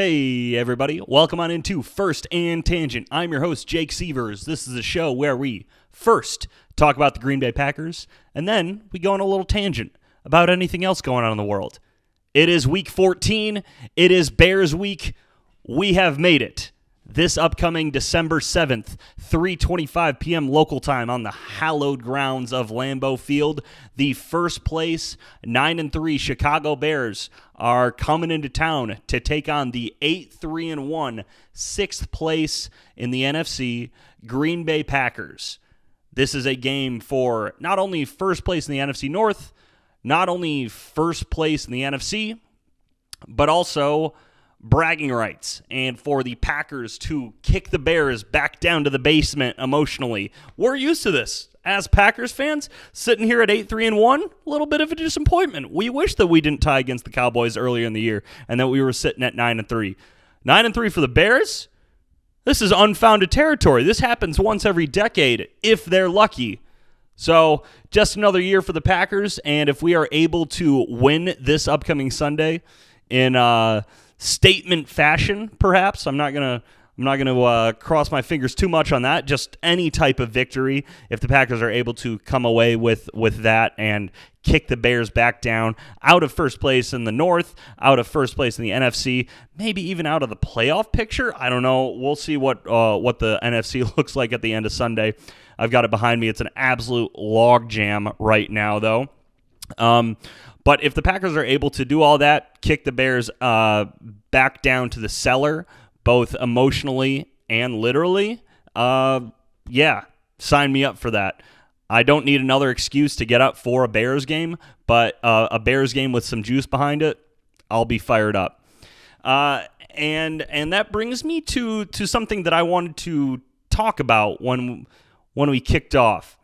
Hey everybody, welcome on into First and Tangent. I'm your host, Jake Sievers. This is a show where we first talk about the Green Bay Packers, and then we go on a little tangent about anything else going on in the world. It is week 14. It is Bears week. We have made it. This upcoming December 7th, 3:25 p.m. local time on the hallowed grounds of Lambeau Field, the first place 9-3 Chicago Bears are coming into town to take on the 8-3-1 sixth place in the NFC Green Bay Packers. This is a game for not only first place in the NFC North, not only first place in the NFC, but also bragging rights, and for the Packers to kick the Bears back down to the basement emotionally. We're used to this as Packers fans, sitting here at 8-3-1, a little bit of a disappointment. We wish that we didn't tie against the Cowboys earlier in the year and that we were sitting at 9-3. 9-3 for the Bears? This is unfounded territory. This happens once every decade, if they're lucky. So, just another year for the Packers, and if we are able to win this upcoming Sunday in statement fashion, perhaps. I'm not gonna cross my fingers too much on that. Just any type of victory, if the Packers are able to come away with that and kick the Bears back down out of first place in the North, out of first place in the NFC, maybe even out of the playoff picture. I don't know. We'll see what the NFC looks like at the end of Sunday. I've got it behind me. It's an absolute logjam right now, though. But if the Packers are able to do all that, kick the Bears back down to the cellar, both emotionally and literally, sign me up for that. I don't need another excuse to get up for a Bears game, but a Bears game with some juice behind it, I'll be fired up. And that brings me to something that I wanted to talk about when we kicked off.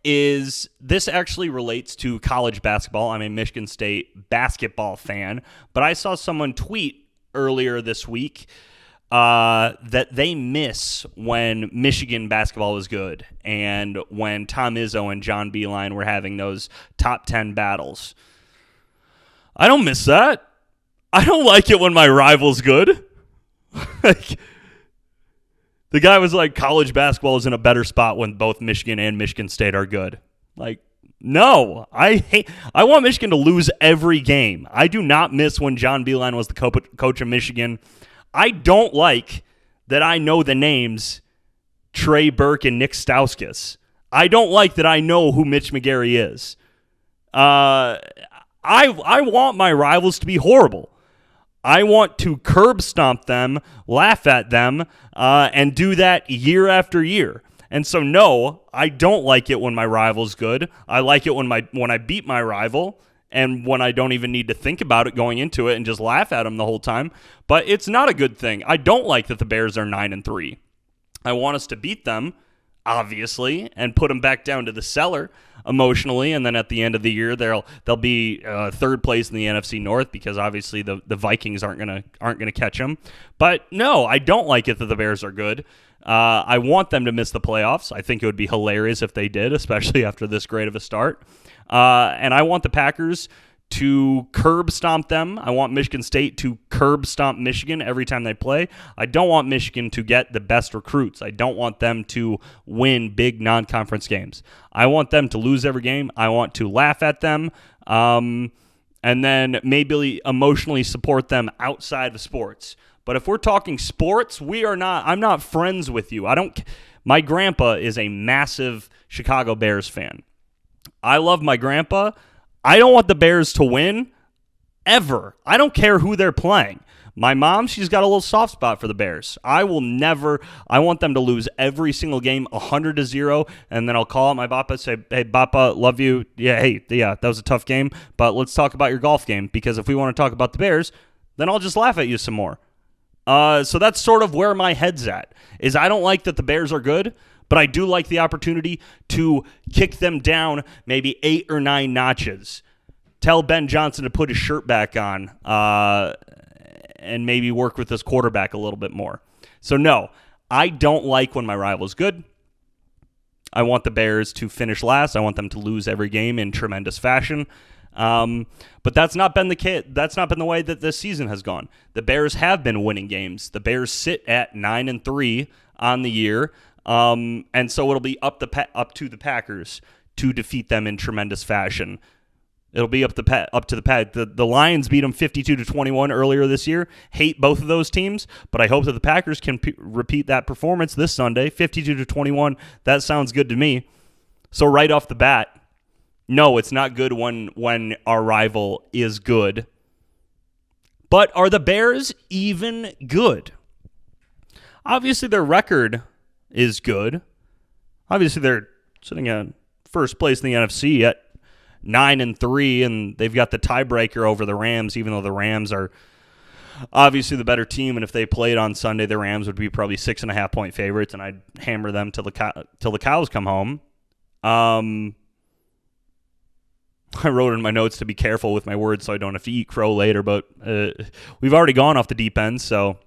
Is this actually relates to college basketball. I'm a Michigan State basketball fan, but I saw someone tweet earlier this week that they miss when Michigan basketball was good and when Tom Izzo and John Beilein were having those top 10 battles. I don't miss that. I don't like it when my rival's good. The guy was like, college basketball is in a better spot when both Michigan and Michigan State are good. Like, no. I want Michigan to lose every game. I do not miss when John Beilein was the coach of Michigan. I don't like that I know the names Trey Burke and Nick Stauskas. I don't like that I know who Mitch McGary is. I want my rivals to be horrible. I want to curb stomp them, laugh at them, and do that year after year. And so, no, I don't like it when my rival's good. I like it when I beat my rival and when I don't even need to think about it going into it and just laugh at them the whole time. But it's not a good thing. I don't like that the Bears are 9-3. I want us to beat them, obviously, and put them back down to the cellar emotionally, and then at the end of the year they'll be third place in the NFC North because obviously the Vikings aren't gonna catch them. But no, I don't like it that the Bears are good. I want them to miss the playoffs. I think it would be hilarious if they did, especially after this great of a start. And I want the Packers to curb stomp them. I want Michigan State to curb stomp Michigan every time they play. I don't want Michigan to get the best recruits. I don't want them to win big non-conference games. I want them to lose every game. I want to laugh at them, and then maybe emotionally support them outside of sports. But if we're talking sports, I'm not friends with you. My grandpa is a massive Chicago Bears fan. I love my grandpa. I don't want the Bears to win, ever. I don't care who they're playing. My mom, she's got a little soft spot for the Bears. I want them to lose every single game 100-0, and then I'll call up my Bappa, say, hey, Bappa, love you. Yeah, that was a tough game, but let's talk about your golf game, because if we want to talk about the Bears, then I'll just laugh at you some more. So that's sort of where my head's at, is I don't like that the Bears are good, but I do like the opportunity to kick them down maybe 8 or 9 notches. Tell Ben Johnson to put his shirt back on and maybe work with this quarterback a little bit more. So, no, I don't like when my rival's good. I want the Bears to finish last. I want them to lose every game in tremendous fashion. But that's not been the way that this season has gone. The Bears have been winning games. The Bears sit at 9-3 on the year, and so it'll be up to the Packers to defeat them in tremendous fashion. It'll be up to the Pack. The Lions beat them 52-21 earlier this year. Hate both of those teams, but I hope that the Packers can repeat that performance this Sunday, 52-21. That sounds good to me. So right off the bat, no, it's not good when our rival is good. But are the Bears even good? Obviously, their record is good. Obviously, they're sitting at first place in the NFC at 9-3, and they've got the tiebreaker over the Rams, even though the Rams are obviously the better team. And if they played on Sunday, the Rams would be probably 6.5-point favorites, and I'd hammer them till the cows come home. I wrote in my notes to be careful with my words so I don't have to eat crow later, but we've already gone off the deep end, so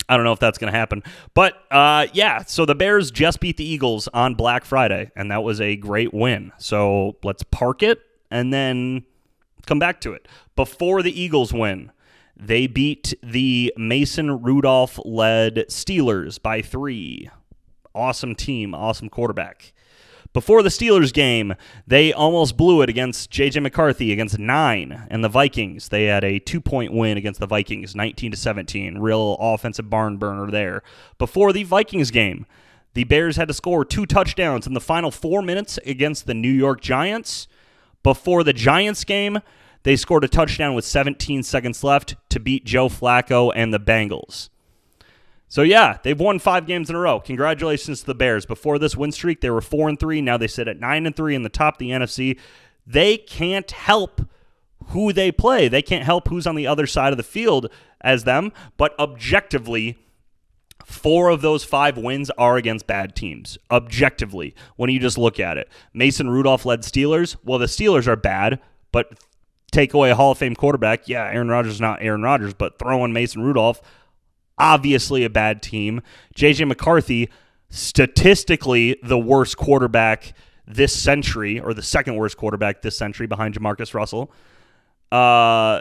I don't know if that's going to happen. But, so the Bears just beat the Eagles on Black Friday, and that was a great win. So let's park it and then come back to it. Before the Eagles win, they beat the Mason Rudolph-led Steelers by 3. Awesome team, awesome quarterback. Before the Steelers game, they almost blew it against J.J. McCarthy against 9 and the Vikings. They had a 2-point win against the Vikings, 19-17. Real offensive barn burner there. Before the Vikings game, the Bears had to score 2 touchdowns in the final 4 minutes against the New York Giants. Before the Giants game, they scored a touchdown with 17 seconds left to beat Joe Flacco and the Bengals. So, yeah, they've won 5 games in a row. Congratulations to the Bears. Before this win streak, they were 4-3. Now they sit at 9-3 in the top of the NFC. They can't help who they play. They can't help who's on the other side of the field as them. But objectively, 4 of those 5 wins are against bad teams. Objectively, when you just look at it. Mason Rudolph-led Steelers. Well, the Steelers are bad, but take away a Hall of Fame quarterback. Yeah, Aaron Rodgers is not Aaron Rodgers, but throw in Mason Rudolph. Obviously a bad team. J.J. McCarthy, statistically the worst quarterback this century, or the second worst quarterback this century behind Jamarcus Russell. The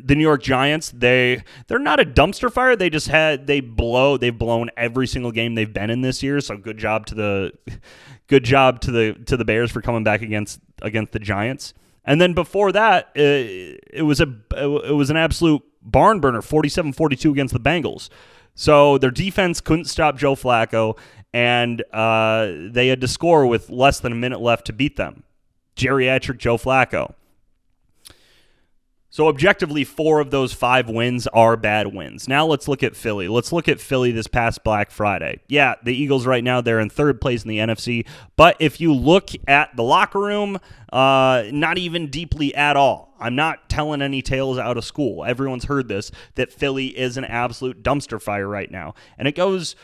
New York Giants, they're not a dumpster fire. They've blown every single game they've been in this year. So good job to the Bears for coming back against the Giants. And then before that, it was an absolute barn burner, 47-42 against the Bengals. So their defense couldn't stop Joe Flacco, and they had to score with less than a minute left to beat them. Geriatric Joe Flacco. So objectively, 4 of those 5 wins are bad wins. Now let's look at Philly. Let's look at Philly this past Black Friday. Yeah, the Eagles right now, they're in 3rd place in the NFC. But if you look at the locker room, not even deeply at all. I'm not telling any tales out of school. Everyone's heard this, that Philly is an absolute dumpster fire right now. And it goes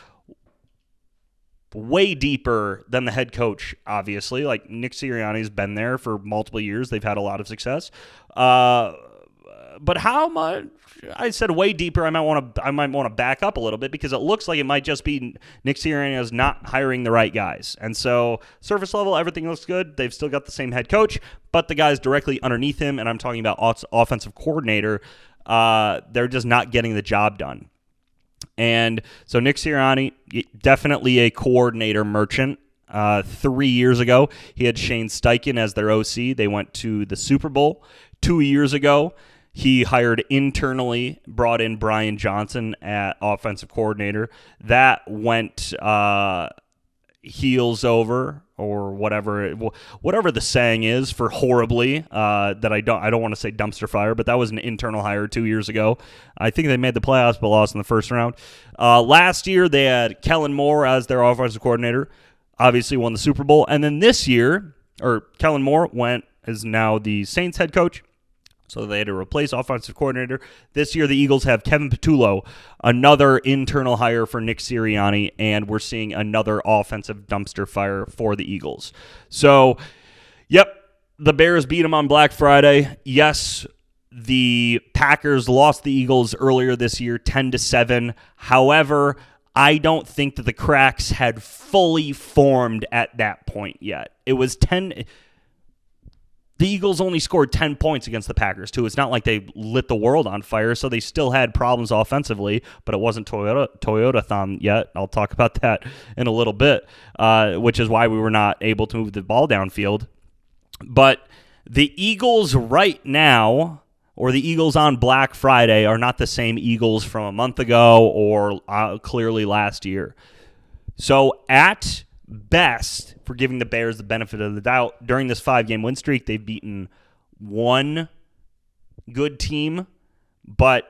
way deeper than the head coach, obviously. Like Nick Sirianni's been there for multiple years. They've had a lot of success. But how much? I said way deeper. I might want to back up a little bit because it looks like it might just be Nick Sirianni's not hiring the right guys. And so surface level, everything looks good. They've still got the same head coach, but the guys directly underneath him, and I'm talking about offensive coordinator, they're just not getting the job done. And so Nick Sirianni, definitely a coordinator merchant. 3 years ago, he had Shane Steichen as their OC. They went to the Super Bowl. 2 years ago, he hired internally, brought in Brian Johnson at offensive coordinator. That went heels over, or whatever the saying is for horribly. That I don't want to say dumpster fire, but that was an internal hire 2 years ago. I think they made the playoffs but lost in the first round. Last year they had Kellen Moore as their offensive coordinator. Obviously won the Super Bowl, and then this year, Kellen Moore is now the Saints head coach. So they had to replace offensive coordinator. This year, the Eagles have Kevin Patullo, another internal hire for Nick Sirianni, and we're seeing another offensive dumpster fire for the Eagles. So, yep, the Bears beat them on Black Friday. Yes, the Packers lost the Eagles earlier this year, 10-7. However, I don't think that the cracks had fully formed at that point yet. It was 10. The Eagles only scored 10 points against the Packers, too. It's not like they lit the world on fire, so they still had problems offensively, but it wasn't Toyota-thon yet. I'll talk about that in a little bit, which is why we were not able to move the ball downfield. But the Eagles right now, or the Eagles on Black Friday, are not the same Eagles from a month ago or clearly last year. So at best, for giving the Bears the benefit of the doubt, during this 5-game win streak, they've beaten one good team, but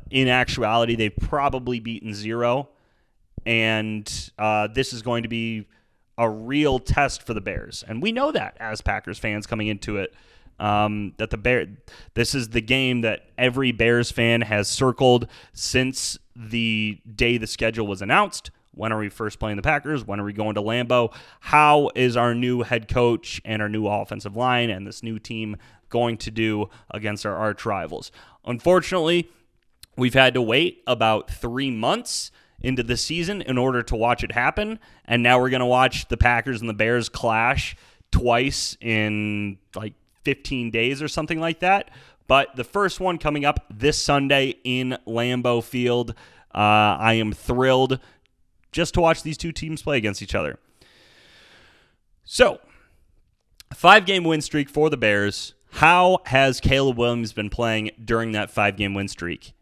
in actuality, they've probably beaten 0. And this is going to be a real test for the Bears. And we know that as Packers fans coming into it, that this is the game that every Bears fan has circled since the day the schedule was announced. When are we first playing the Packers? When are we going to Lambeau? How is our new head coach and our new offensive line and this new team going to do against our arch rivals? Unfortunately, we've had to wait about 3 months into the season in order to watch it happen, and now we're going to watch the Packers and the Bears clash twice in like 15 days or something like that. But the first one coming up this Sunday in Lambeau Field. I am thrilled just to watch these two teams play against each other. So, 5-game win streak for the Bears. How has Caleb Williams been playing during that 5-game win streak?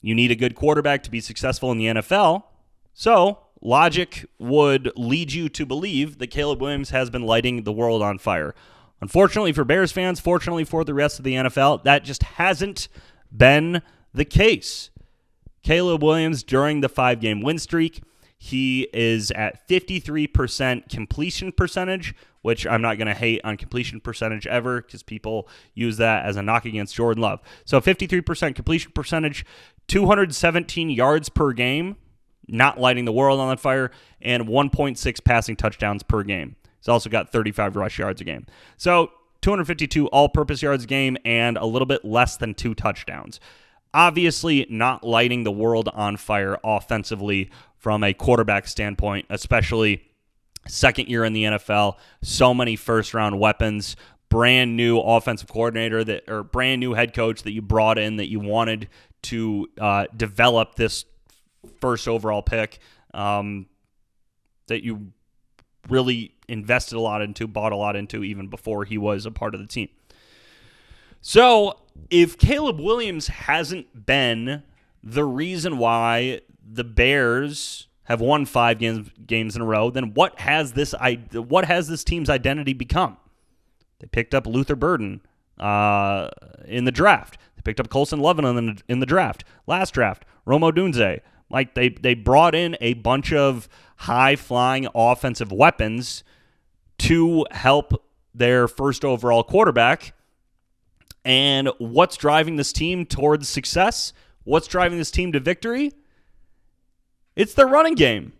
You need a good quarterback to be successful in the NFL. So, logic would lead you to believe that Caleb Williams has been lighting the world on fire. Unfortunately for Bears fans, fortunately for the rest of the NFL, that just hasn't been the case. Caleb Williams, during the 5-game win streak, he is at 53% completion percentage, which I'm not going to hate on completion percentage ever because people use that as a knock against Jordan Love. So 53% completion percentage, 217 yards per game, not lighting the world on fire, and 1.6 passing touchdowns per game. He's also got 35 rush yards a game. So 252 all-purpose yards a game and a little bit less than 2 touchdowns. Obviously not lighting the world on fire offensively from a quarterback standpoint, especially second year in the NFL. So many first-round weapons, brand new offensive coordinator or brand new head coach that you brought in that you wanted to develop this first overall pick that you really invested a lot into, bought a lot into even before he was a part of the team. So if Caleb Williams hasn't been the reason why the Bears have won 5 games in a row, then what has this team's identity become? They picked up Luther Burden in the draft. They picked up Colson Lebanon in the draft. Last draft, Rome Odunze. Like they brought in a bunch of high-flying offensive weapons to help their first overall quarterback. And what's driving this team towards success? What's driving this team to victory? It's their running game.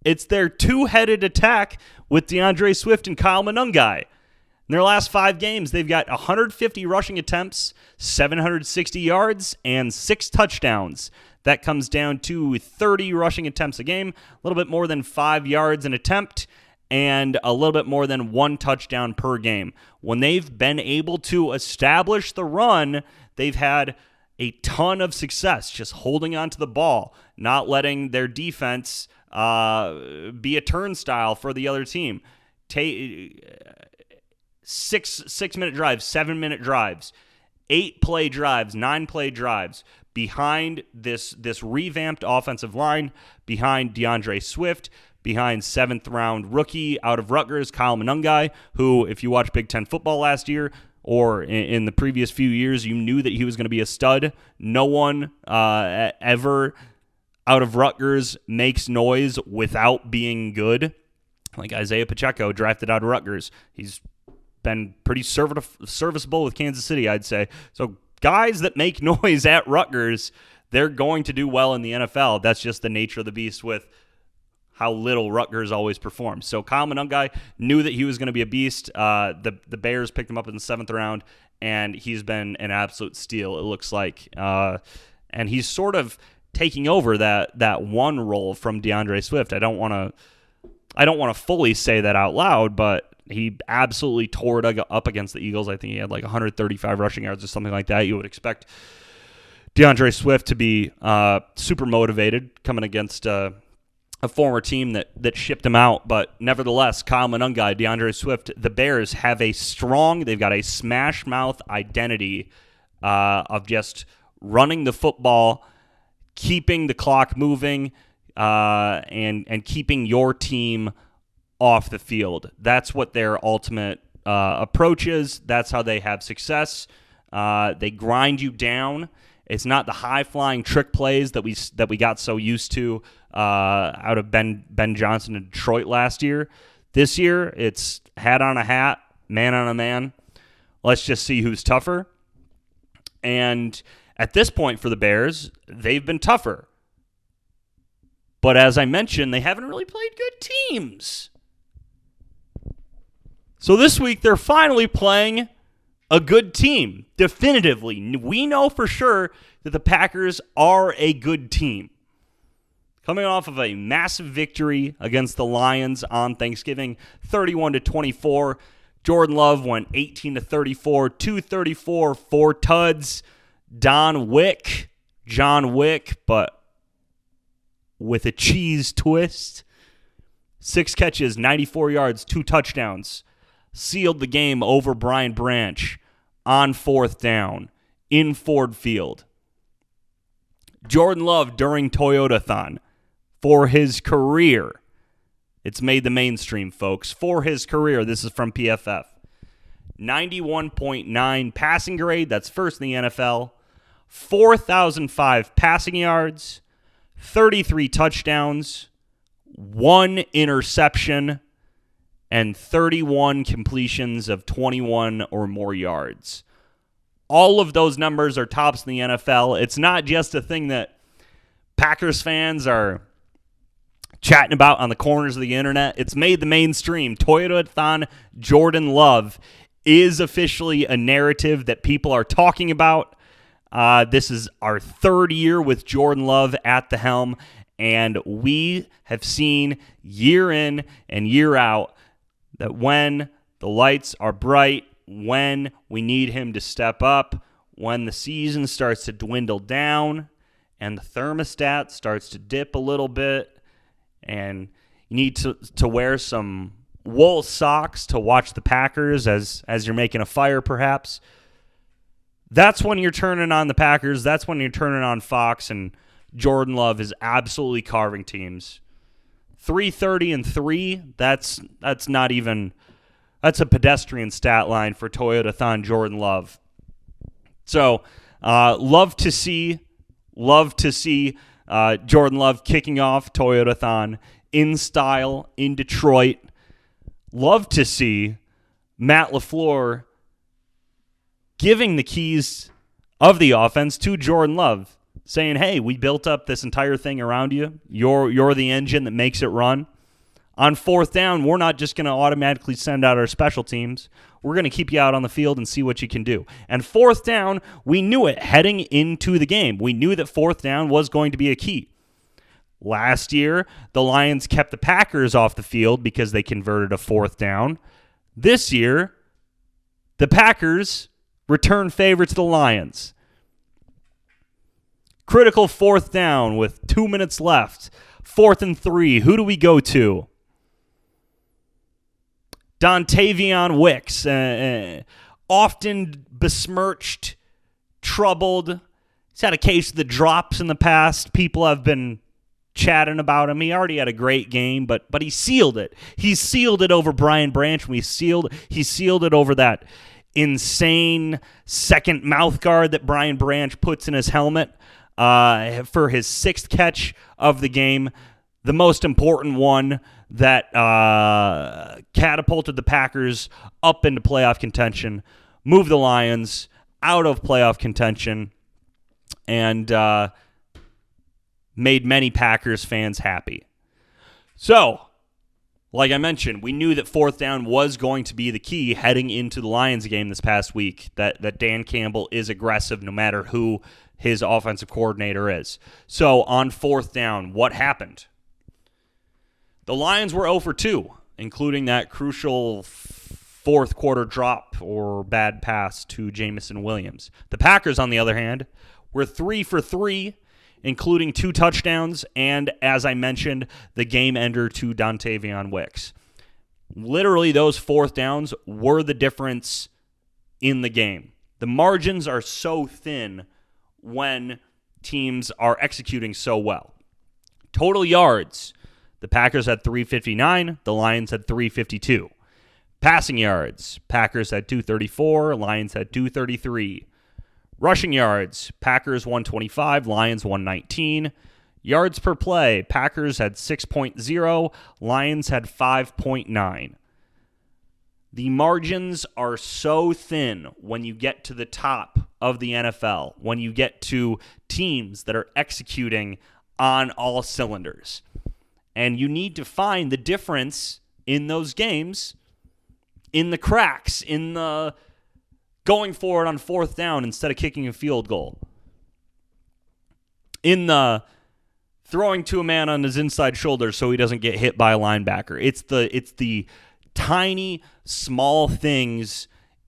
It's their two-headed attack with DeAndre Swift and Kyle Monangai. In their last 5 games, they've got 150 rushing attempts, 760 yards, and 6 touchdowns. That comes down to 30 rushing attempts a game, a little bit more than 5 yards an attempt, and a little bit more than 1 touchdown per game. When they've been able to establish the run, they've had a ton of success just holding on to the ball, not letting their defense be a turnstile for the other team. 6-minute drives, 7-minute drives, 8-play drives, 9-play drives behind this revamped offensive line, behind DeAndre Swift, behind 7th-round rookie out of Rutgers, Kyle Monangai, who, if you watched Big Ten football last year or in the previous few years, you knew that he was going to be a stud. No one ever out of Rutgers makes noise without being good. Like Isaiah Pacheco, drafted out of Rutgers. He's been pretty serviceable with Kansas City, I'd say. So guys that make noise at Rutgers, they're going to do well in the NFL. That's just the nature of the beast with how little Rutgers always performs. So Kyle Monangai knew that he was going to be a beast. The Bears picked him up in the 7th round, and he's been an absolute steal, it looks like. And he's sort of taking over that one role from DeAndre Swift. I don't want to fully say that out loud, but he absolutely tore it up against the Eagles. I think he had like 135 rushing yards or something like that. You would expect DeAndre Swift to be super motivated coming against a former team that shipped him out. But nevertheless, Kyle Monangai, DeAndre Swift, the Bears have they've got a smash mouth identity of just running the football, keeping the clock moving, and keeping your team off the field. That's what their ultimate approach is. That's how they have success. They grind you down. It's not the high-flying trick plays that we got so used to out of Ben Johnson in Detroit last year. This year, it's hat on a hat, man on a man. Let's just see who's tougher. And at this point for the Bears, they've been tougher. But as I mentioned, they haven't really played good teams. So this week, they're finally playing a good team, definitively. We know for sure that the Packers are a good team. Coming off of a massive victory against the Lions on Thanksgiving, 31-24. Jordan Love went 18-34, 234, 4 tuds. John Wick, but with a cheese twist. 6 catches, 94 yards, 2 touchdowns. Sealed the game over Brian Branch on 4th down in Ford Field. Jordan Love during Toyotathon for his career. It's made the mainstream, folks. For his career, this is from PFF. 91.9 passing grade, that's first in the NFL. 4,005 passing yards, 33 touchdowns, 1 interception, and 31 completions of 21 or more yards. All of those numbers are tops in the NFL. It's not just a thing that Packers fans are chatting about on the corners of the internet. It's made the mainstream. Toyotathon Jordan Love is officially a narrative that people are talking about. This is our 3rd year with Jordan Love at the helm, and we have seen year in and year out that when the lights are bright, when we need him to step up, when the season starts to dwindle down and the thermostat starts to dip a little bit and you need to wear some wool socks to watch the Packers as you're making a fire perhaps, that's when you're turning on the Packers. That's when you're turning on Fox, and Jordan Love is absolutely carving teams. 330-3, that's not even, that's a pedestrian stat line for Toyotathon Jordan Love. So, love to see Jordan Love kicking off Toyotathon in style in Detroit. Love to see Matt LaFleur giving the keys of the offense to Jordan Love, saying, hey, we built up this entire thing around you. You're the engine that makes it run. On 4th down, we're not just going to automatically send out our special teams. We're going to keep you out on the field and see what you can do. And 4th down, we knew it heading into the game. We knew that 4th down was going to be a key. Last year, the Lions kept the Packers off the field because they converted a 4th down. This year, the Packers return favor to the Lions. Critical 4th down with 2 minutes left. 4th and 3. Who do we go to? Dontavion Wicks. Often besmirched, troubled. He's had a case of the drops in the past. People have been chatting about him. He already had a great game, but he sealed it. He sealed it over Brian Branch. He sealed it over that insane second mouth guard that Brian Branch puts in his helmet for his 6th catch of the game, the most important one that catapulted the Packers up into playoff contention, moved the Lions out of playoff contention, and made many Packers fans happy. So, like I mentioned, we knew that 4th down was going to be the key heading into the Lions game this past week, that Dan Campbell is aggressive no matter who his offensive coordinator is. So on 4th down, what happened? The Lions were 0 for 2. including that crucial fourth quarter drop or bad pass to Jameson Williams. The Packers, on the other hand, were 3 for 3, including 2 touchdowns and, as I mentioned, the game ender to Dontavion Wicks. Literally, those fourth downs were the difference in the game. The margins are so thin when teams are executing so well. Total yards, the Packers had 359, the Lions had 352. Passing yards, Packers had 234, Lions had 233. Rushing yards, Packers 125, Lions 119. Yards per play, Packers had 6.0, Lions had 5.9. The margins are so thin when you get to the top of the NFL, when you get to teams that are executing on all cylinders. And you need to find the difference in those games, in the cracks, in the going for it on fourth down instead of kicking a field goal, in the throwing to a man on his inside shoulder so he doesn't get hit by a linebacker. It's the tiny, small things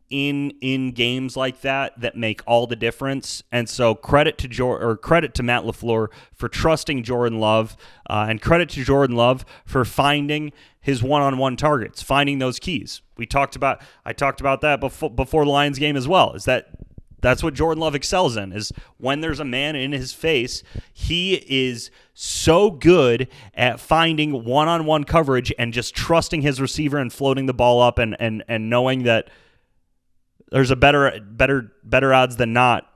in games like that make all the difference. And so credit to Matt LaFleur for trusting Jordan Love, and credit to Jordan Love for finding his one-on-one targets, finding those keys. I talked about that before the Lions game as well. That's what Jordan Love excels in, is when there's a man in his face, he is so good at finding one-on-one coverage and just trusting his receiver and floating the ball up and knowing that there's a better odds than not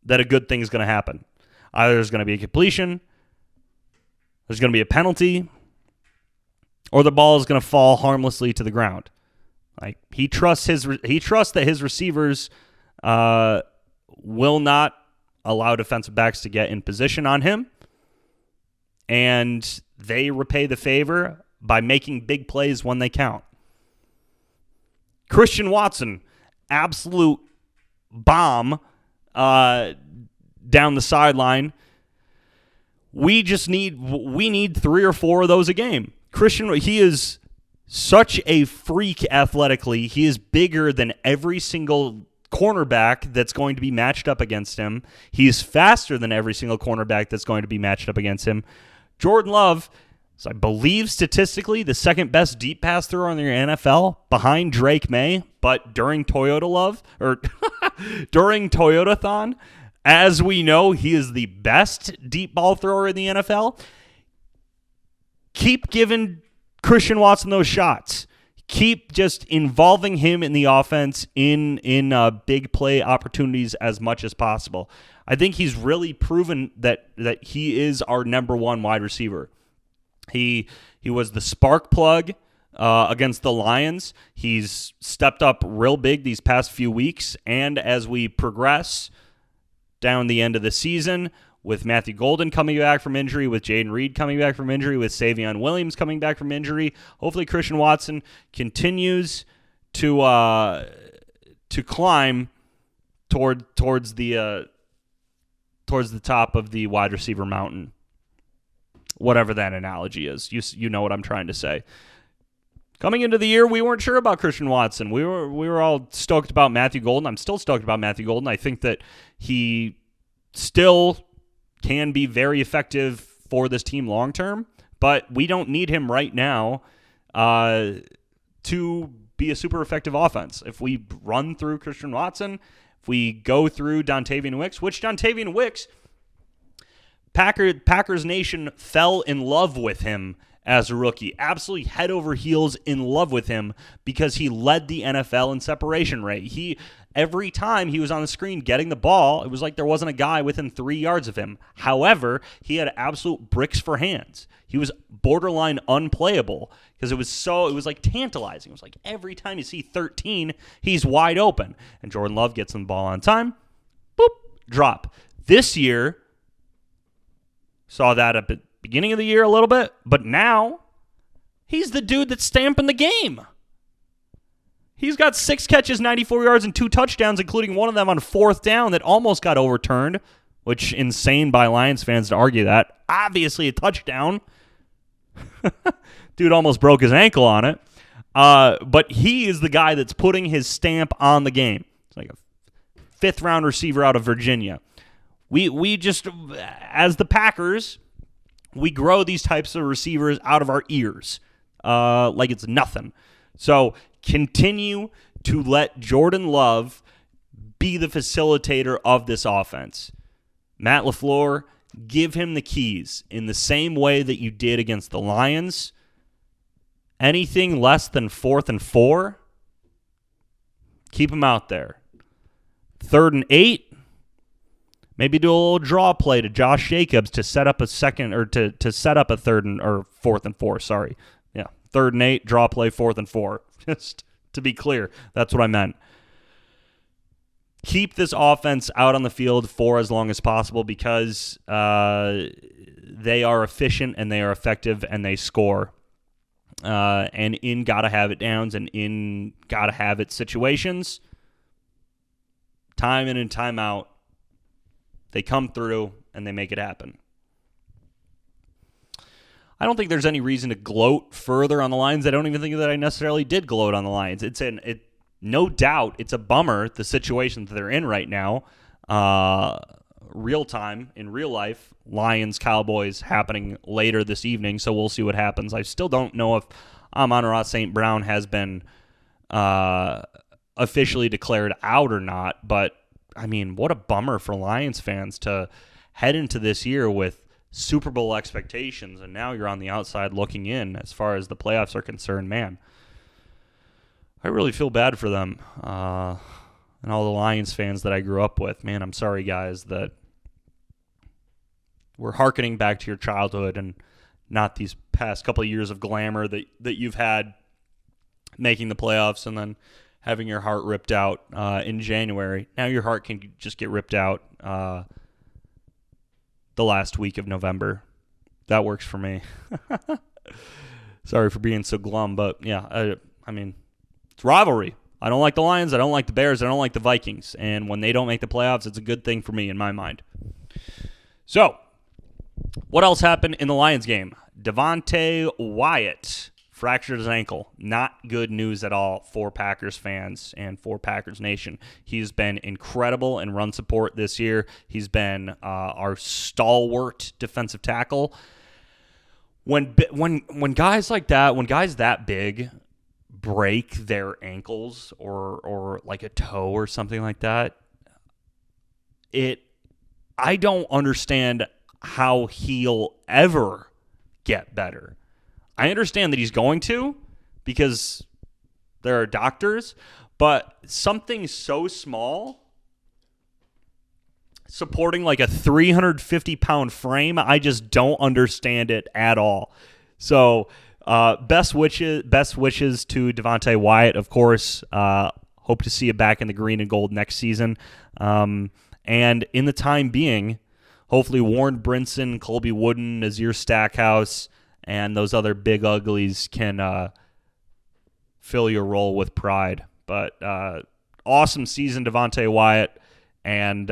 that a good thing is going to happen. Either there's going to be a completion, there's going to be a penalty, or the ball is going to fall harmlessly to the ground. Like he trusts that his receivers will not allow defensive backs to get in position on him, and they repay the favor by making big plays when they count. Christian Watson, absolute bomb down the sideline. We need 3 or 4 of those a game. Christian, he is such a freak athletically. He is bigger than every single cornerback that's going to be matched up against him. He's faster than every single cornerback that's going to be matched up against him. Jordan Love is, I believe, statistically the second best deep pass thrower in the NFL behind Drake May, but during Toyotathon, as we know, he is the best deep ball thrower in the NFL. Keep giving Christian Watson those shots. Keep just involving him in the offense in big play opportunities as much as possible. I think he's really proven that he is our number one wide receiver. He was the spark plug against the Lions. He's stepped up real big these past few weeks, and as we progress down the end of the season, with Matthew Golden coming back from injury, with Jaden Reed coming back from injury, with Savion Williams coming back from injury, hopefully Christian Watson continues to climb towards the top of the wide receiver mountain, whatever that analogy is. You know what I'm trying to say. Coming into the year, we weren't sure about Christian Watson. We were all stoked about Matthew Golden. I'm still stoked about Matthew Golden. I think that he still can be very effective for this team long term, but we don't need him right now to be a super effective offense. If we run through Christian Watson, if we go through Dontavion Wicks, which Dontavion Wicks, Packers Nation fell in love with him as a rookie, absolutely head over heels in love with him because he led the NFL in separation rate. Every time he was on the screen getting the ball, it was like there wasn't a guy within 3 yards of him. However, he had absolute bricks for hands. He was borderline unplayable because it was like tantalizing. It was like every time you see 13, he's wide open. And Jordan Love gets him the ball on time, boop, drop. This year, saw that at the beginning of the year a little bit, but now he's the dude that's stamping the game. He's got 6 catches, 94 yards, and 2 touchdowns, including one of them on fourth down that almost got overturned, which insane by Lions fans to argue that. Obviously a touchdown. Dude almost broke his ankle on it. But he is the guy that's putting his stamp on the game. It's like a fifth-round receiver out of Virginia. We just, as the Packers, we grow these types of receivers out of our ears like it's nothing. So continue to let Jordan Love be the facilitator of this offense. Matt LaFleur, give him the keys in the same way that you did against the Lions. Anything less than 4th and 4, keep him out there. 3rd and 8, maybe do a little draw play to Josh Jacobs to set up a second or to set up a 4th and 4. Sorry, yeah, 3rd and 8, draw play 4th and 4. Just to be clear, that's what I meant. Keep this offense out on the field for as long as possible because they are efficient and they are effective and they score. And in gotta-have-it downs and in gotta-have-it situations, time in and time out, they come through and they make it happen. I don't think there's any reason to gloat further on the Lions. I don't even think that I necessarily did gloat on the Lions. No doubt, it's a bummer, the situation that they're in right now. Real time, in real life, Lions-Cowboys happening later this evening, so we'll see what happens. I still don't know if Amon-Ra St. Brown has been officially declared out or not, but, I mean, what a bummer for Lions fans to head into this year with Super Bowl expectations, and now you're on the outside looking in as far as the playoffs are concerned. Man, I really feel bad for them and all the Lions fans that I grew up with. Man, I'm sorry, guys, that we're hearkening back to your childhood and not these past couple of years of glamour that you've had making the playoffs and then having your heart ripped out in January. Now your heart can just get ripped out the last week of November. That works for me. Sorry for being so glum, but yeah, I mean, it's rivalry. I don't like the Lions. I don't like the Bears. I don't like the Vikings. And when they don't make the playoffs, it's a good thing for me in my mind. So, what else happened in the Lions game? Devontae Wyatt fractured his ankle. Not good news at all for Packers fans and for Packers Nation. He's been incredible in run support this year. He's been our stalwart defensive tackle. When guys like that, when guys that big break their ankles or like a toe or something like that, I don't understand how he'll ever get better. I understand that he's going to because there are doctors, but something so small supporting like a 350-pound frame, I just don't understand it at all. So best wishes to Devontae Wyatt, of course. Hope to see you back in the green and gold next season. And in the time being, hopefully Warren Brinson, Colby Wooden, Nazir Stackhouse, and those other big uglies can fill your role with pride. But awesome season, Devontae Wyatt, and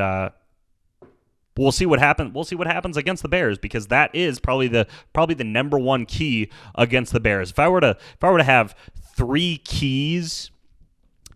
we'll see what happens. We'll see what happens against the Bears because that is probably the number one key against the Bears. If I were to have 3 keys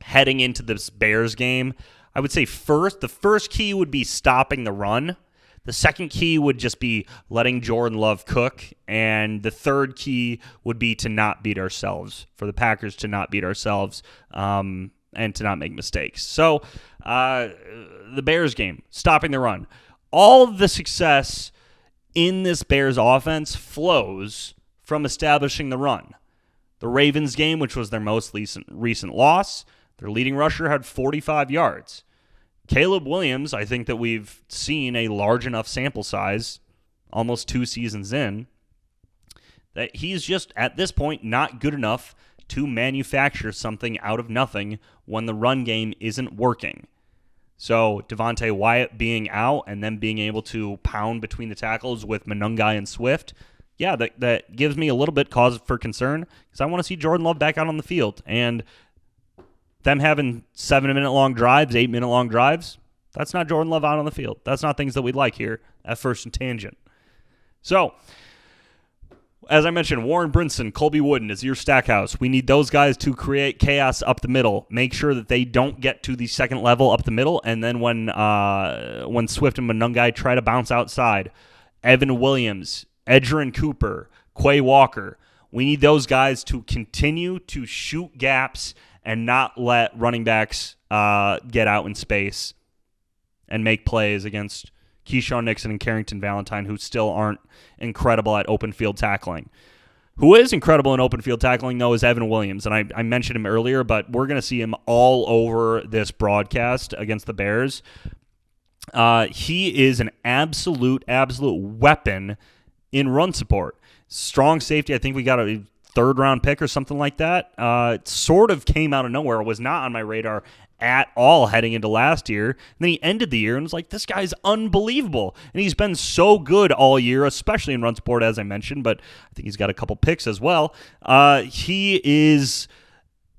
heading into this Bears game, I would say the first key would be stopping the run. The second key would just be letting Jordan Love cook. And the third key would be to not beat ourselves, for the Packers to not beat ourselves and to not make mistakes. So the Bears game, stopping the run. All of the success in this Bears offense flows from establishing the run. The Ravens game, which was their most recent loss, their leading rusher had 45 yards. Caleb Williams, I think that we've seen a large enough sample size, almost 2 seasons in, that he's just, at this point, not good enough to manufacture something out of nothing when the run game isn't working. So Devontae Wyatt being out and then being able to pound between the tackles with Monangai and Swift, yeah, that gives me a little bit cause for concern because I want to see Jordan Love back out on the field. And them having 7-minute-long drives, 8-minute-long drives, that's not Jordan Love out on the field. That's not things that we'd like here at First and Tangent. So, As I mentioned, Warren Brinson, Colby Wooden is your Stackhouse. We need those guys to create chaos up the middle. Make sure that they don't get to the second level up the middle. And then when Swift and Monungai try to bounce outside, Evan Williams, Edgerrin Cooper, Quay Walker, we need those guys to continue to shoot gaps and not let running backs get out in space and make plays against Keyshawn Nixon and Carrington Valentine, who still aren't incredible at open field tackling. Who is incredible in open field tackling, though, is Evan Williams. And I mentioned him earlier, but we're going to see him all over this broadcast against the Bears. He is an absolute weapon in run support. Strong safety. I think we got a third-round pick or something like that. It sort of came out of nowhere. It was not on my radar at all heading into last year. And then he ended the year and was like, this guy's unbelievable. And he's been so good all year, especially in run support, as I mentioned, but I think he's got a couple picks as well. He is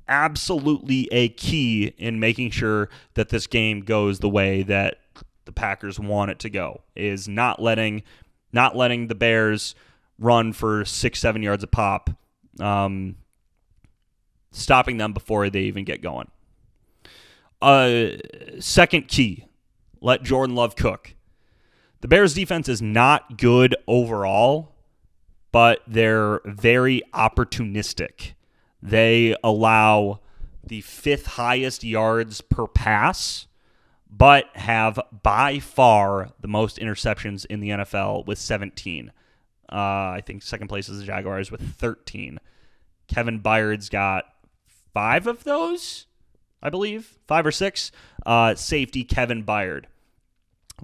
absolutely a key in making sure that this game goes the way that the Packers want it to go, is not letting the Bears run for 6-7 yards a pop, stopping them before they even get going. Second key, let Jordan Love cook. The Bears defense is not good overall, but they're very opportunistic. They allow the 5th highest yards per pass, but have by far the most interceptions in the NFL with 17. I think second place is the Jaguars with 13. Kevin Byard's got 5 of those, I believe, 5 or 6. Safety Kevin Byard.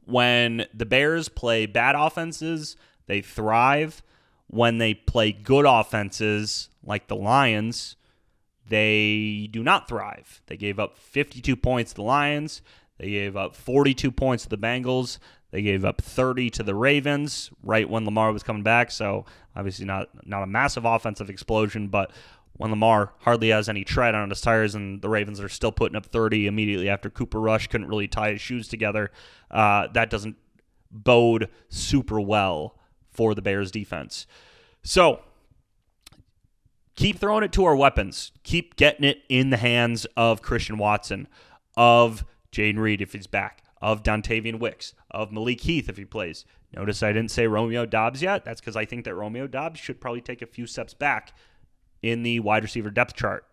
When the Bears play bad offenses, they thrive. When they play good offenses, like the Lions, they do not thrive. They gave up 52 points to the Lions. They gave up 42 points to the Bengals. They gave up 30 to the Ravens right when Lamar was coming back. So obviously not a massive offensive explosion, but when Lamar hardly has any tread on his tires and the Ravens are still putting up 30 immediately after Cooper Rush couldn't really tie his shoes together, that doesn't bode super well for the Bears defense. So keep throwing it to our weapons. Keep getting it in the hands of Christian Watson, of Jayden Reed if he's back, of Dontavian Wicks, of Malik Heath if he plays. Notice I didn't say Romeo Doubs yet. That's because I think that Romeo Doubs should probably take a few steps back in the wide receiver depth chart.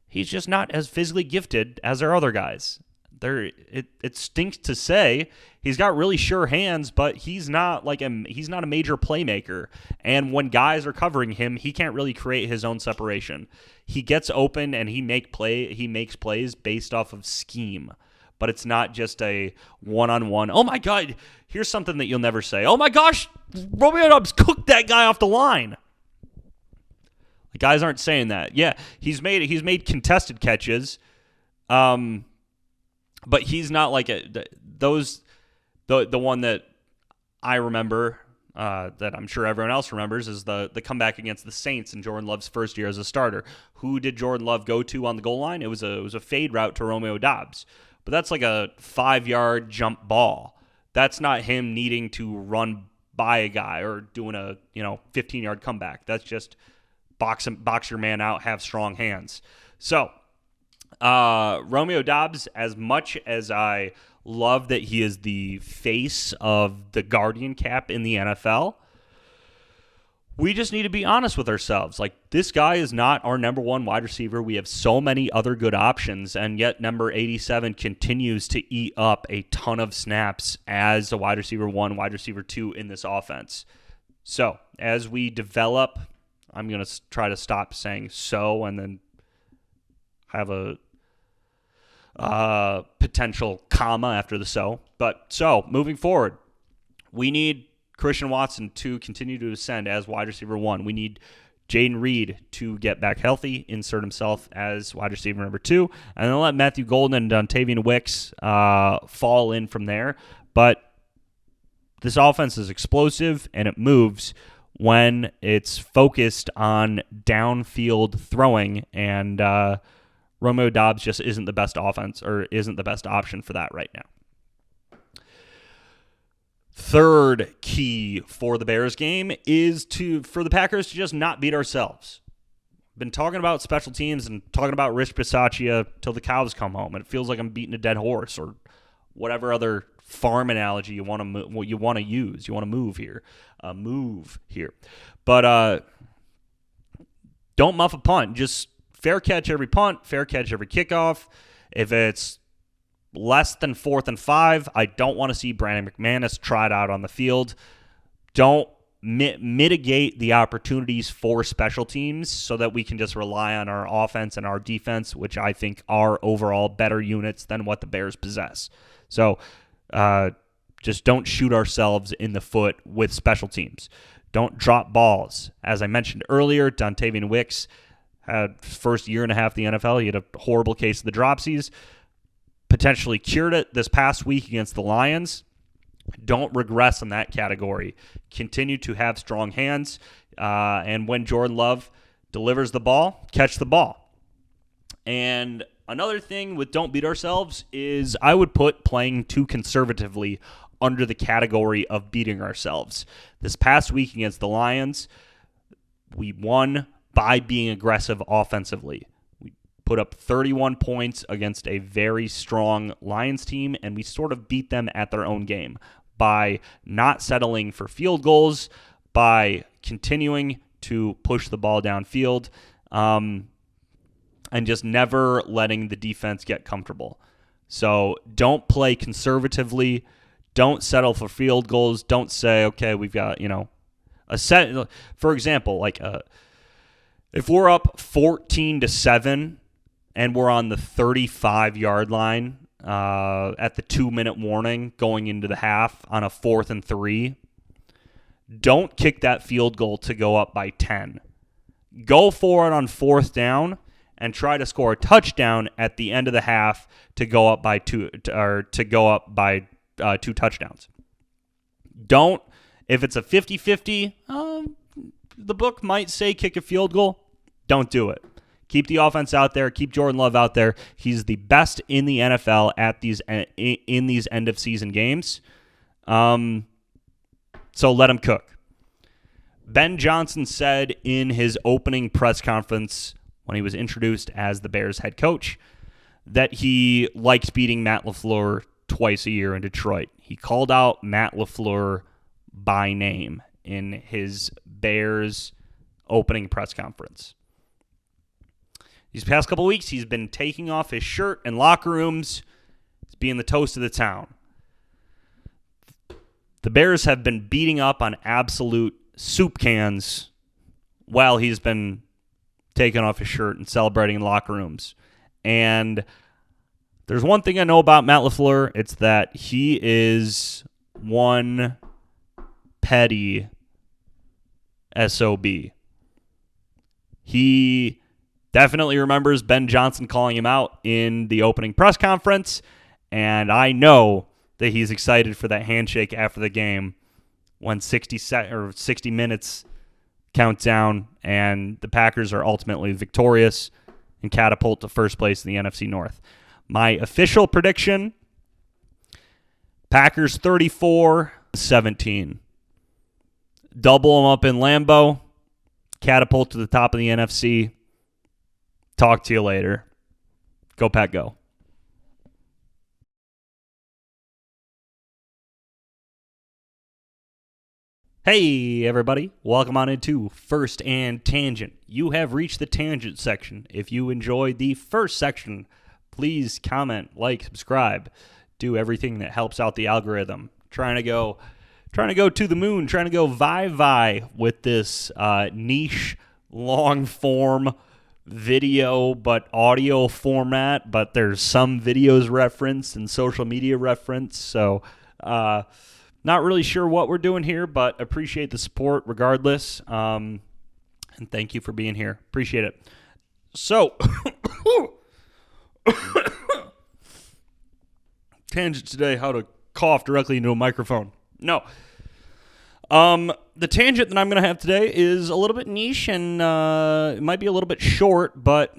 He's just not as physically gifted as our other guys. It stinks to say. He's got really sure hands, but he's not a major playmaker. And when guys are covering him, he can't really create his own separation. He gets open and he makes plays based off of scheme. But it's not just a one-on-one. Oh my God, here's something that you'll never say. Oh my gosh, Romeo Doubs cooked that guy off the line. The guys aren't saying that. Yeah, he's made contested catches, but he's not like the one that I remember, that I'm sure everyone else remembers, is the comeback against the Saints in Jordan Love's first year as a starter. Who did Jordan Love go to on the goal line? It was a fade route to Romeo Doubs. But that's like a 5-yard jump ball. That's not him needing to run by a guy or doing a 15-yard comeback. That's just box your man out, have strong hands. So Romeo Doubs, as much as I love that he is the face of the Guardian cap in the NFL, we just need to be honest with ourselves. Like, this guy is not our number one wide receiver. We have so many other good options, and yet number 87 continues to eat up a ton of snaps as a wide receiver 1, wide receiver 2 in this offense. So, as we develop, I'm going to try to stop saying so and then have a potential comma after the so. But so, moving forward, we need Christian Watson to continue to ascend as wide receiver 1. We need Jayden Reed to get back healthy, insert himself as wide receiver number 2, and then let Matthew Golden and Dontavian Wicks fall in from there. But this offense is explosive, and it moves when it's focused on downfield throwing, and Romeo Doubs just isn't the best offense or isn't the best option for that right now. Third key key for the Bears game is for the Packers to just not beat ourselves. Been talking about special teams and talking about Rich Bisaccia till the cows come home, and it feels like I'm beating a dead horse or whatever other farm analogy you want to use. You want to move here, but don't muff a punt. Just fair catch every punt, fair catch every kickoff. If it's less than 4th and 5, I don't want to see Brandon McManus tried out on the field. Don't mitigate the opportunities for special teams so that we can just rely on our offense and our defense, which I think are overall better units than what the Bears possess. So just don't shoot ourselves in the foot with special teams. Don't drop balls. As I mentioned earlier, Dontavian Wicks had first year and a half in the NFL. He had a horrible case of the dropsies. Potentially cured it this past week against the Lions. Don't regress in that category. Continue to have strong hands. And when Jordan Love delivers the ball, catch the ball. And another thing with don't beat ourselves is I would put playing too conservatively under the category of beating ourselves. This past week against the Lions, we won by being aggressive offensively. We put up 31 points against a very strong Lions team, and we sort of beat them at their own game by not settling for field goals, by continuing to push the ball downfield, and just never letting the defense get comfortable. So don't play conservatively. Don't settle for field goals. Don't say, okay, we've got, a set. For example, if we're up 14-7 and we're on the 35-yard line at the 2-minute warning going into the half on a 4th and 3, don't kick that field goal to go up by 10. Go for it on 4th down and try to score a touchdown at the end of the half to go up by 2 touchdowns. Don't, if it's a 50-50, the book might say kick a field goal. Don't do it. Keep the offense out there. Keep Jordan Love out there. He's the best in the NFL at these end of season games. So let him cook. Ben Johnson said in his opening press conference when he was introduced as the Bears head coach that he likes beating Matt LaFleur twice a year in Detroit. He called out Matt LaFleur by name in his Bears opening press conference. These past couple weeks, he's been taking off his shirt in locker rooms. He's being the toast of the town. The Bears have been beating up on absolute soup cans while he's been taking off his shirt and celebrating in locker rooms. And there's one thing I know about Matt LaFleur. It's that he is one petty SOB. He definitely remembers Ben Johnson calling him out in the opening press conference, and I know that he's excited for that handshake after the game when 60 minutes count down and the Packers are ultimately victorious and catapult to first place in the NFC North. My official prediction, Packers 34-17. Double them up in Lambeau, catapult to the top of the NFC. Talk to you later. Go Pack Go. Hey, everybody. Welcome on into First and Tangent. You have reached the tangent section. If you enjoyed the first section, please comment, like, subscribe. Do everything that helps out the algorithm. Trying to go to the moon. Trying to go vi with this niche, long-form video but audio format. But there's some videos referenced and social media referenced. So, not really sure what we're doing here, but appreciate the support regardless. And thank you for being here. Appreciate it. So, tangent today, how to cough directly into a microphone. No. The tangent that I'm going to have today is a little bit niche and it might be a little bit short, but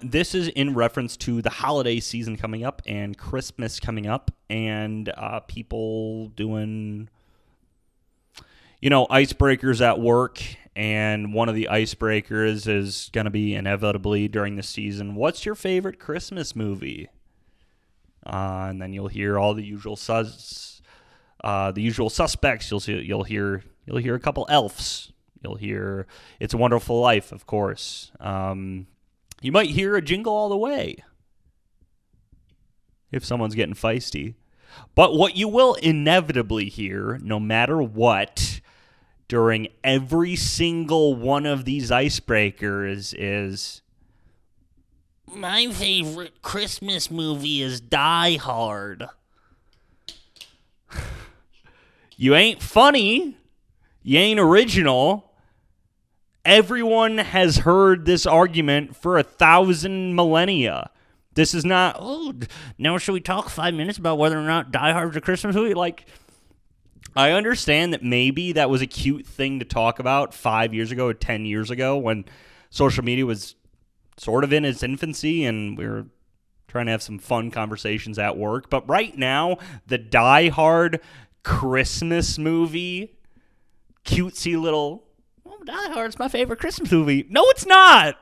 this is in reference to the holiday season coming up and Christmas coming up and people doing icebreakers at work, and one of the icebreakers is going to be inevitably during the season, what's your favorite Christmas movie? And then you'll hear all the usual suspects. You'll hear a couple elves. You'll hear It's a Wonderful Life, of course. You might hear a Jingle All the Way if someone's getting feisty. But what you will inevitably hear, no matter what, during every single one of these icebreakers is, my favorite Christmas movie is Die Hard. You ain't funny. You ain't original. Everyone has heard this argument for 1,000 millennia. This is not, now should we talk 5 minutes about whether or not Die Hard is a Christmas movie? Like, I understand that maybe that was a cute thing to talk about 5 years ago or 10 years ago when social media was sort of in its infancy and we were trying to have some fun conversations at work. But right now, the Die Hard Christmas movie, cutesy little, Die Hard's my favorite Christmas movie. No, it's not.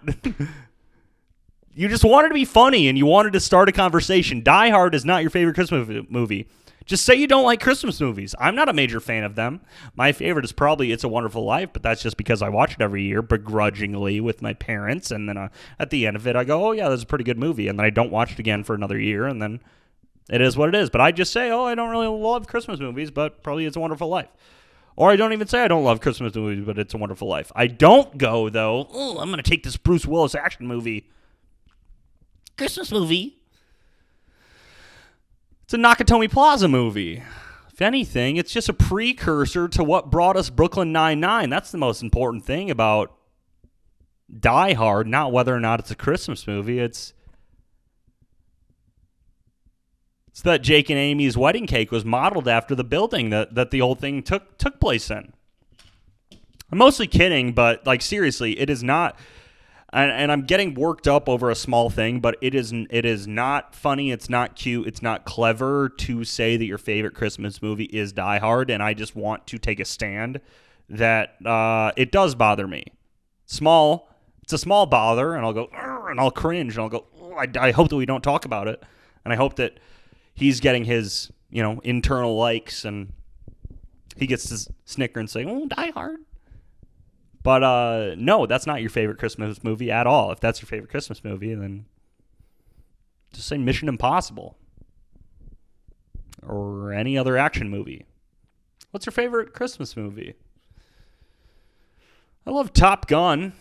You just wanted to be funny and you wanted to start a conversation. Die Hard is not your favorite Christmas movie. Just say you don't like Christmas movies. I'm not a major fan of them. My favorite is probably It's a Wonderful Life, but that's just because I watch it every year begrudgingly with my parents. And then at the end of it, I go, oh, yeah, that's a pretty good movie. And then I don't watch it again for another year. And then it is what it is. But I just say, I don't really love Christmas movies, but probably It's a Wonderful Life. Or I don't even say I don't love Christmas movies, but It's a Wonderful Life. I don't go, though, I'm going to take this Bruce Willis action movie. Christmas movie. It's a Nakatomi Plaza movie. If anything, it's just a precursor to what brought us Brooklyn Nine-Nine. That's the most important thing about Die Hard, not whether or not it's a Christmas movie. It's that Jake and Amy's wedding cake was modeled after the building that the old thing took place in. I'm mostly kidding, but like seriously, it is not. And I'm getting worked up over a small thing, but it is not funny. It's not cute. It's not clever to say that your favorite Christmas movie is Die Hard. And I just want to take a stand that it does bother me. It's a small bother, and I'll go and I'll cringe and I'll go. I hope that we don't talk about it, and I hope that he's getting his internal likes and he gets to snicker and say, Die Hard. But no, that's not your favorite Christmas movie at all. If that's your favorite Christmas movie, then just say Mission Impossible or any other action movie. What's your favorite Christmas movie? I love Top Gun.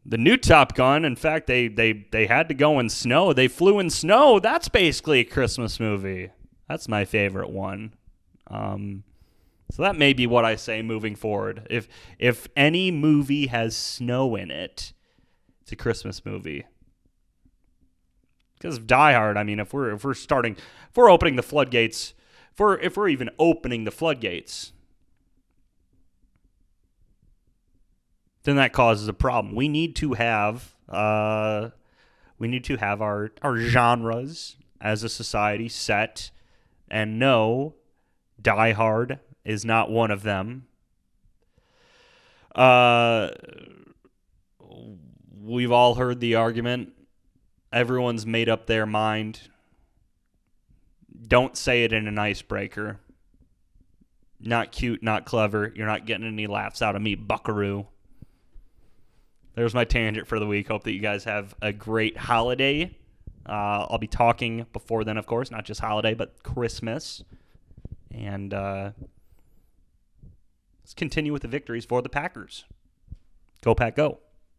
The new Top Gun, in fact, they had to go in snow. They flew in snow. That's basically a Christmas movie. That's my favorite one. So that may be what I say moving forward. If any movie has snow in it, it's a Christmas movie. Because of Die Hard, I mean, if we're opening the floodgates, if we're even opening the floodgates, then that causes a problem. We need to have our genres as a society set, and no, Die Hard is not one of them. We've all heard the argument. Everyone's made up their mind. Don't say it in an icebreaker. Not cute, not clever. You're not getting any laughs out of me, buckaroo. There's my tangent for the week. Hope that you guys have a great holiday. I'll be talking before then, of course, not just holiday, but Christmas. And let's continue with the victories for the Packers. Go Pack, go.